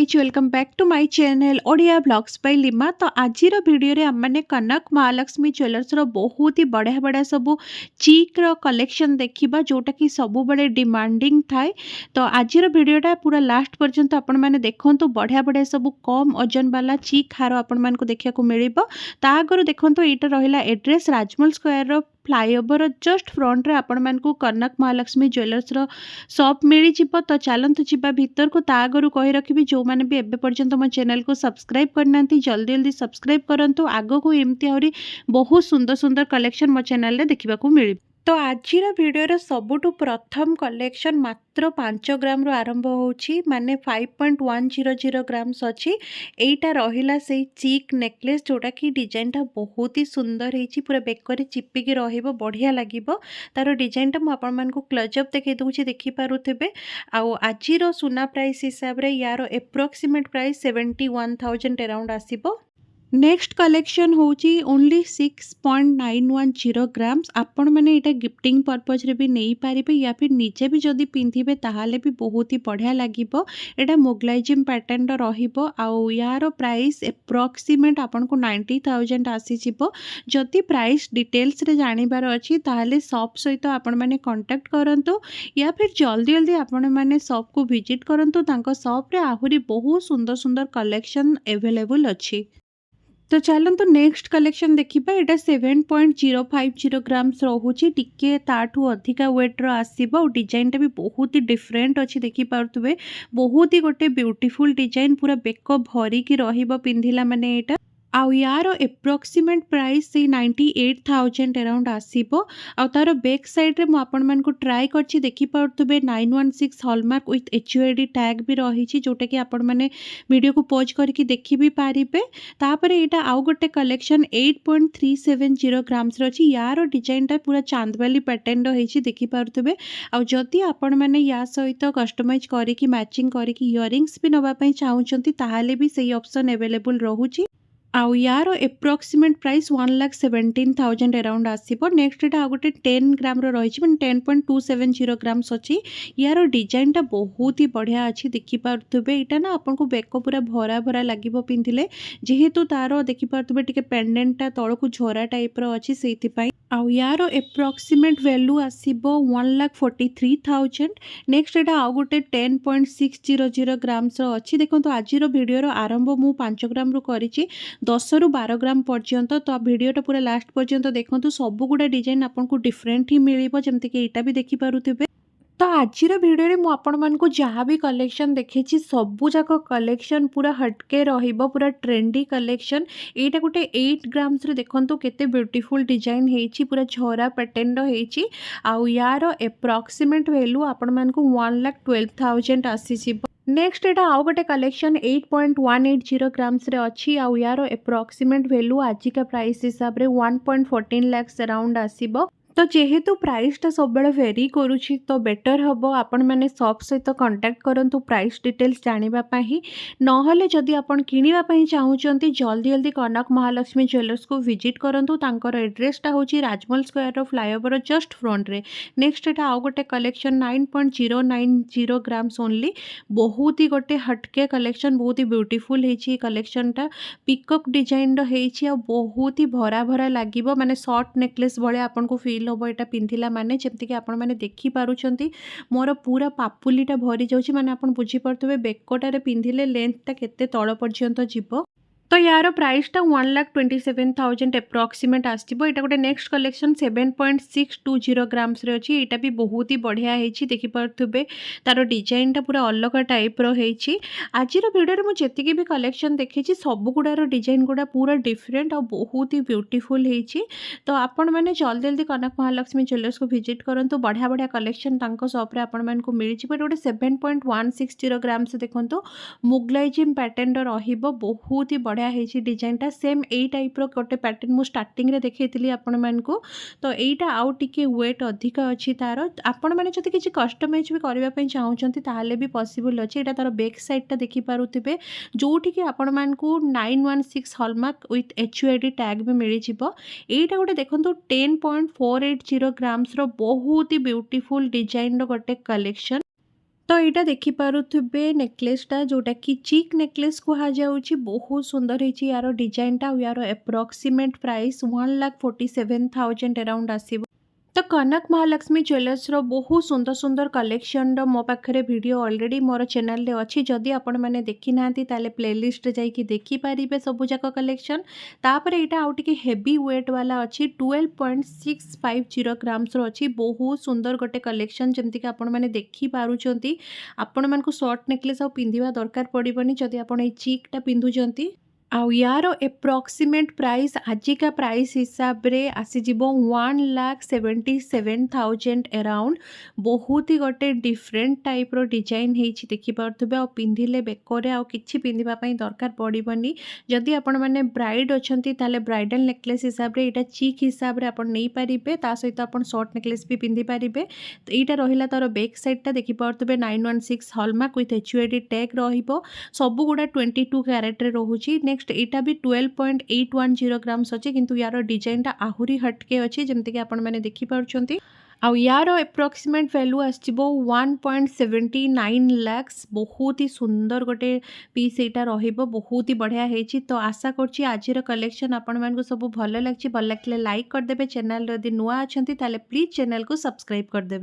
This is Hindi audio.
Guys welcome back to my channel Odia vlogs by Lima. तो आज वीडियो रे हमने कनक महालक्ष्मी ज्वेलर्स रो बहुत ही बढ़िया बढ़िया सब चीक रो कलेक्शन देखिबा जोटा कि सब बड़े डिमांडिंग थाए। तो आज वीडियोटा पूरा लास्ट पर्यंत आपण माने देखंतु बढ़िया बढ़िया सब कम ओजन वाला चीक हार आपण मान को देखिया को मिलिबो। ता आगरु देखंतु एटा रहिला एड्रेस राजमहल square rho flyover just front रे आपण मान को कनक महालक्ष्मी ज्वेलर्स रो शॉप मिली जिवो। तो चलंतु जिबा भीतर को ता आगरु कहि रखिबि जो माने भी एबे पर्यंत मो चैनल को सब्सक्राइब करनांती जल्दी जल्दी सब्सक्राइब करंतु। आगो को एमती आहुरी बहुत सुंदर सुंदर कलेक्शन मो चैनल रे देखिबा को मिली। तो आजिर वीडियो सबुठु प्रथम कलेक्शन मात्र 5 ग्राम रो आरंभ होची माने 5.100 ग्राम्स अच्छी। एटा रहिला से चीक नेकलेस जोटा कि डिजाइन टा बहुत ही सुंदर हेची पूरा बेकरे चिपिकी रहिबो बढ़िया लागिबो। तार डिजाइन टा मु आपन मान को क्लोजअप देखै दउची देखि पारुथिबे। आउ आजिर सुना प्राइस हिसाब रे यार एप्रोक्सीमेट प्राइस 71,000 अराउंड आसीबो। नेक्स्ट कलेक्शन होची ओनली 6.910 ग्राम्स। आपण मैंने यहाँ गिफ्टिंग पर्पज रे भी नहीं पारिबे या फिर निजे भी जदि पिंधिबे ताहाले भी बहुत ही बढ़िया लागिबो। एटा मोगलाइजिम पैटर्न रो रहिबो। आउ यार प्राइस एप्रोक्सीमेट आपन को 90,000 आसी जिवो। जदि प्राइस डिटेल्स रे जानिबार अछि ताहाले शॉप सहित आपण माने कांटेक्ट करंतु या फिर जल्दी जल्दी आपण माने शॉप को विजिट करंतु। तांको शॉप रे आहुरी बहुत सुंदर सुंदर कलेक्शन अवेलेबल अछि। तो चलतु नेक्स्ट कलेक्शन देखिबा। एटा 7.050 ग्राम्स रहुची टिके ताठू अधिका वेट रो आसीबो। डिजाइन टा भी बहुत ही डिफरेंट अछि देखि पारतुबे। बहुत ही गोटे ब्यूटीफुल डिजाइन पूरा बेक भरी की रहिबो पिंधिला माने एटा। आउ यार एप्रोक्सीमेट प्राइस से 98,000 अराउंड आसीबो। आउ तार बैक साइड रे मु आपन मान को ट्राई करछि देखि पारतुबे 916 हॉलमार्क विथ एचयूआईडी टैग भी रहिछि जोटा कि आपन माने वीडियो को पॉज करके देखि भी पारिबे। तापरे एटा आउ गोटे कलेक्शन 8.370 ग्राम्स रो अछि। यार डिजाइन टा पूरा चांदबाली पैटर्न रो हेछि देखि पारतुबे। आउ जदि आपन माने या सहित कस्टमाइज करिकि मैचिंग करिकि इयरिंग्स भी नबा पई चाहुचंती ताहाले भी सही ऑप्शन अवेलेबल रहुछि। आउ यार एप्रोक्सीमेट प्राइस 1,17,000 अराउंड आसीबो। नेक्स्ट एटा आ गोटे 10 ग्राम रो रहिछि माने 10.270 ग्राम्स अछि। यार डिजाइन टा बहुत ही बढ़िया अछि देखि पारथुबे। एटा ना आपन को बेक पूरा भरा भरा लागिबो पिंधिले जेहेतु तारो देखि पारथुबे टिके पेंडेंट टा तळकु झोरा टाइप रो अछि सेति पई। आउ यार एप्रोक्सीमेट वैल्यू आसीबो 1,43,000। नेक्स्ट एटा आ गोटे 10.600 ग्राम्स रो अछि। देखंतु आजिरो वीडियो रो आरंभ मु 5 ग्राम रो करिछि 10 रु 12 ग्राम पर्यंत। तो वीडियोटा पूरा लास्ट पर्यंत देखंतु सब गुडा डिजाइन आपन को डिफरेंट ही मिलिबो जेमति कि एटा भी देखि पारुथिबे। तो आजिर वीडियो रे मु आपण मान को जहाँ भी कलेक्शन देखिछि सबु जाक कलेक्शन पूरा हटके रहिबो पूरा ट्रेंडी कलेक्शन। एटा गोटे 8 ग्राम्स रे देखंतु केते ब्यूटीफुल डिजाइन हेछि पूरा झोरा पैटर्न रो हेछि। आउ यार एप्रोक्सीमेट वैल्यू आपण मान को 1,12,000 आसी जिवो। नेक्स्ट एटा आउ गोटे कलेक्शन 8.180 ग्राम्स रे अछि। आउ यार एप्रोक्सीमेट वैल्यू आजिका प्राइस हिसाब रे 1.14 लाख अराउंड आसीबो। तो जेहेतु प्राइस टा सब बेले वेरी करूछि तो बेटर हबो आपण माने शॉप सहित कांटेक्ट करंतु प्राइस डिटेल्स जानिबा पई। नहले जदि आपण किनिबा पई चाहुचंती जल्दी जल्दी कनक महालक्ष्मी ज्वेलर्स को विजिट करंतु। तांकर एड्रेस टा होची राजमहल square rho flyover just front रे। नेक्स्ट एटा आउ गोटे कलेक्शन 9.090 ग्राम्स ओनली। बहुत ही गोटे हटके कलेक्शन बहुत ही ब्यूटीफुल हेछि कलेक्शन टा पिकअप डिजाइन रो हेछि। आ बहुत ही भरा भरा लागिबो माने शॉर्ट नेकलेस भले आपन को फील हबो एटा पिंधिला माने जेमति कि आपण माने देखि पारुचंती मोर पूरा पापुलीटा भरी जाउछि माने आपण बुझी परथबे बेकोटारे पिंधिले लेंथ ता केते तळ पर्यंत जिवो। तो यार प्राइस टा 1,27,000 एप्रोक्सीमेट आसीबो। एटा गोटे नेक्स्ट कलेक्शन 7.620 ग्राम्स रे अछि। एटा भी बहुत ही बढ़िया हेछि देखि पारथुबे तारो डिजाइन टा पूरा अलग टाइप रो हेछि। आजिर वीडियो रे मु जेतिकी भी कलेक्शन देखिछि सब गुडार डिजाइन गुडा पूरा डिफरेंट और बहुत ही ब्यूटीफुल हेछि। तो आपण माने जल्दी जल्दी कनक महालक्ष्मी ज्वेलर्स को विजिट करंतु बढ़िया बढ़िया कलेक्शन तांको शॉप रे आपण मान को मिलि जिवो। गोटे 7.160 ग्राम्स देखंतु मुगलाइजिम पैटर्न रो रहिबो बहुत ही बढ़िया हेछि डिजाइन टा सेम एई टाइप रो गोटे पैटर्न मु स्टार्टिंग रे देखैतिली आपण मान को। तो एईटा आउ टिके वेट अधिक अछि तारो आपण माने जति किछि कस्टमाइज भी करबा पई चाहुचंती ताहाले भी पॉसिबल अछि। एटा तारो बैक साइड टा देखि पारुथिबे जोठी कि आपण मान को 916 हॉलमार्क विथ एचयूआईडी टैग भी मिलि जिवो। एईटा गोटे देखंतु 10.480 ग्राम्स रो बहुत ही ब्यूटीफुल डिजाइन रो गोटे कलेक्शन। तो यहाँ देखिपे नेकलेसटा जोटा कि चिक नेकलेस कहुच्छी बहुत सुंदर है यार डिजाइनटा यार एप्रोक्सीमेट प्राइस 1,47,000 अराउंड आसीबो। तो कनक महालक्ष्मी ज्वेलर्स रो बहुत सुंदर सुंदर कलेक्शन मो पाखे वीडियो ऑलरेडी मोर चैनल रे अच्छी जदि आपण मैंने देखी ना ताले प्लेलिस्ट जाइए देखिपारे सबूक कलेक्शन। तापर यहाँ आउ टे हेवी वेट वाला अच्छी 12.650 ग्राम्स अच्छी बहुत सुंदर गोटे कलेक्शन जमती आपण मैंने देखिपुंट आपण मानक शॉर्ट नेकलेस आ पिंधा दरकार पड़ोनी जदि आप चिकटा पिंधुंट। आउ यार एप्रोक्सीमेट प्राइस आजिका प्राइस हिसाब रे आसीजिव 1,77,000 अराउंड। बहुत ही गोटे डिफरेंट टाइप रो डिजाइन होती देखिपे आ पिंधिले बेकरे आ किछि पिंधिबा दरकार पड़ोनी। जदि आपण मैंने ब्राइड अच्छा ताले ब्राइडल नेकलेस हिसाब रे एटा चिक हिसाब रे आपण नहीं पारिबे ता सहित आपण शॉर्ट नेकलेस भी पिंधि पारिबे। तो यहाँ रहिला तार बैक साइडटा देखिपे 916 हॉलमार्क विथ HUID टैग रहिबो। सब गुड़ा 22 कैरेट रे रहुची। नेक्स्ट यहाँ भी 12.810 ग्राम्स अच्छे किंतु यार डिजाइनटा आहुरी हटके अच्छी जमती कि आपण मैंने देखिपुंट। आउ यार एप्रोक्सीमेट वैल्यू आसो 1.79 लाख्स। बहुत ही सुंदर गोटे पीस यहाँ बहुत ही बढ़िया है। तो आशा करछि आजिर कलेक्शन आपण मानकु सब भल लगे। भल लगे लाइक करदे। चैनल यदि नुआ अच्छा प्लीज चैनल को सब्सक्राइब करदे।